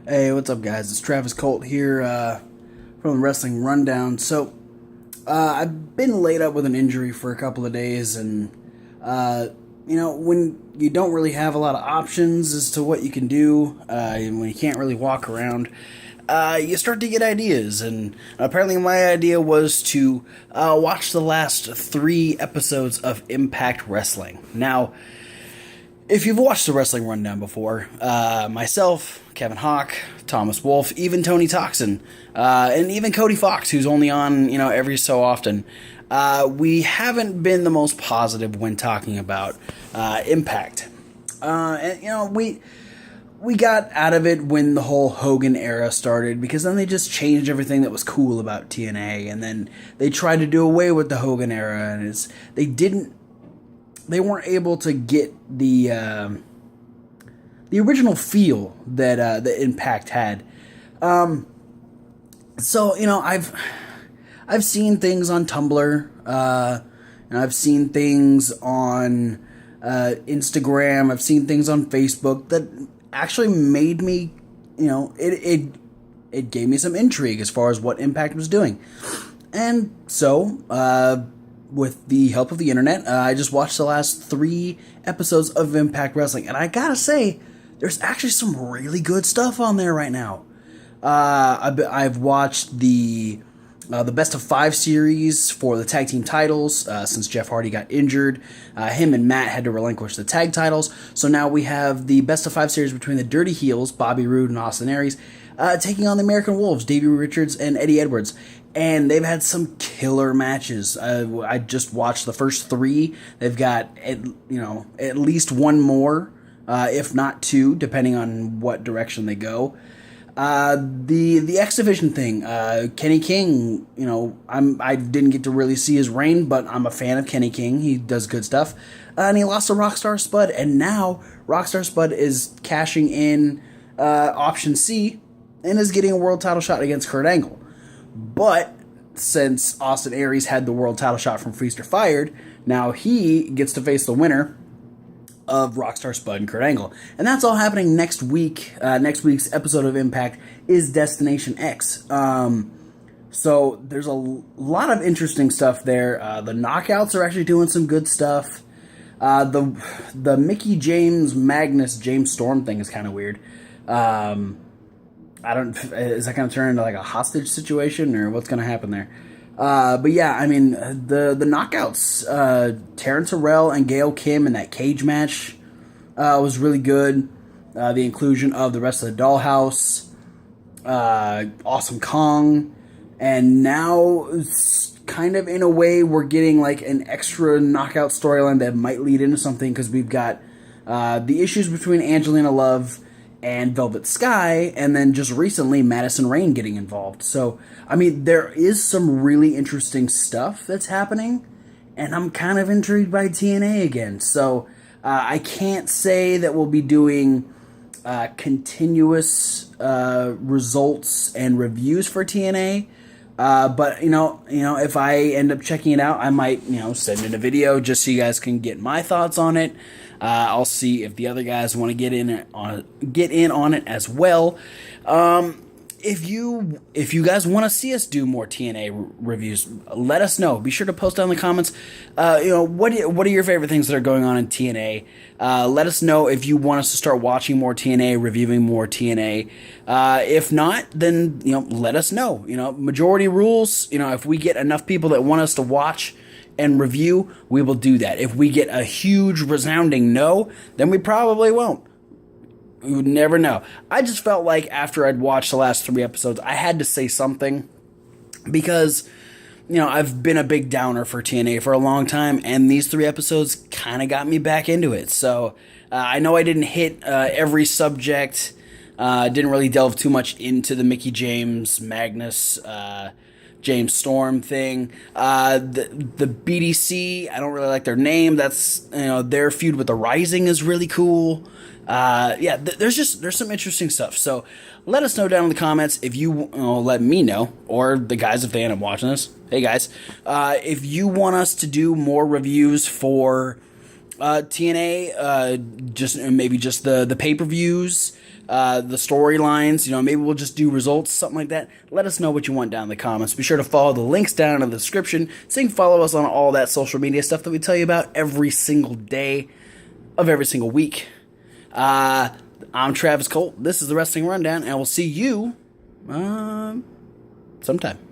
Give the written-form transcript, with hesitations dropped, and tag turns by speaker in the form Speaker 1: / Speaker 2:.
Speaker 1: Hey, what's up, guys? It's Travis Colt here from the Wrestling Rundown. I've been laid up with an injury for a couple of days, and when you don't really have a lot of options as to what you can do, and when you can't really walk around, you start to get ideas. And apparently, my idea was to watch the last 3 episodes of Impact Wrestling. Now, if you've watched the Wrestling Rundown before, myself, Kevin Hawk, Thomas Wolfe, even Tony Toxin, and even Cody Fox, who's only on, every so often, we haven't been the most positive when talking about Impact. We got out of it when the whole Hogan era started, because then they just changed everything that was cool about TNA, and then they tried to do away with the Hogan era, and they weren't able to get the original feel that the Impact had. I've seen things on Tumblr, and I've seen things on Instagram. I've seen things on Facebook that actually made me, it gave me some intrigue as far as what Impact was doing, and so. With the help of the internet, I just watched the last 3 episodes of Impact Wrestling, and I gotta say, there's actually some really good stuff on there right now. I've watched the best of 5 series for the tag team titles since Jeff Hardy got injured. Him and Matt had to relinquish the tag titles, so now we have the best of 5 series between the Dirty Heels, Bobby Roode and Austin Aries, taking on the American Wolves, Davey Richards and Eddie Edwards. And they've had some killer matches. I just watched the first 3. They've got at least one more, if not 2, depending on what direction they go. The X Division thing, Kenny King. I didn't get to really see his reign, but I'm a fan of Kenny King. He does good stuff, and he lost to Rockstar Spud, and now Rockstar Spud is cashing in option C and is getting a world title shot against Kurt Angle. But since Austin Aries had the world title shot from Feast or Fired, now he gets to face the winner of Rockstar Spud and Kurt Angle. And that's all happening next week. Next week's episode of Impact is Destination X. So there's a lot of interesting stuff there. The Knockouts are actually doing some good stuff. The Mickey James Magnus James Storm thing is kind of weird. Is that going to turn into like a hostage situation, or what's going to happen there? But yeah, I mean, the Knockouts, Terrence Harrell and Gail Kim in that cage match, was really good. The inclusion of the rest of the Dollhouse, Awesome Kong, and now kind of in a way we're getting like an extra Knockout storyline that might lead into something, because we've got, the issues between Angelina Love and Velvet Sky, and then just recently Madison Rayne getting involved. So, I mean, there is some really interesting stuff that's happening, and I'm kind of intrigued by TNA again. So, I can't say that we'll be doing continuous results and reviews for TNA, but if I end up checking it out, I might send in a video just so you guys can get my thoughts on it. I'll see if the other guys want to get in on it as well. If you guys want to see us do more TNA reviews, let us know. Be sure to post down in the comments. What are your favorite things that are going on in TNA? Let us know if you want us to start watching more TNA, reviewing more TNA. If not, then let us know. Majority rules. If we get enough people that want us to watch and review, we will do that. If we get a huge resounding no, then we probably won't. You would never know. I just felt like after I'd watched the last 3 episodes, I had to say something, because I've been a big downer for TNA for a long time, and these 3 episodes kind of got me back into it. So I know I didn't hit every subject, didn't really delve too much into the Mickey James Magnus James Storm thing. The BDC, I don't really like their name. That's their feud with the Rising is really cool. There's some interesting stuff. So let us know down in the comments if you let me know, or the guys if they end up watching this. Hey guys, if you want us to do more reviews for TNA, just maybe just the pay-per-views, the storylines. Maybe we'll just do results, something like that. Let us know what you want down in the comments. Be sure to follow the links down in the description so you can follow us on all that social media stuff that we tell you about every single day of every single week. I'm Travis Colt. This is the Wrestling Rundown, and we'll see you sometime.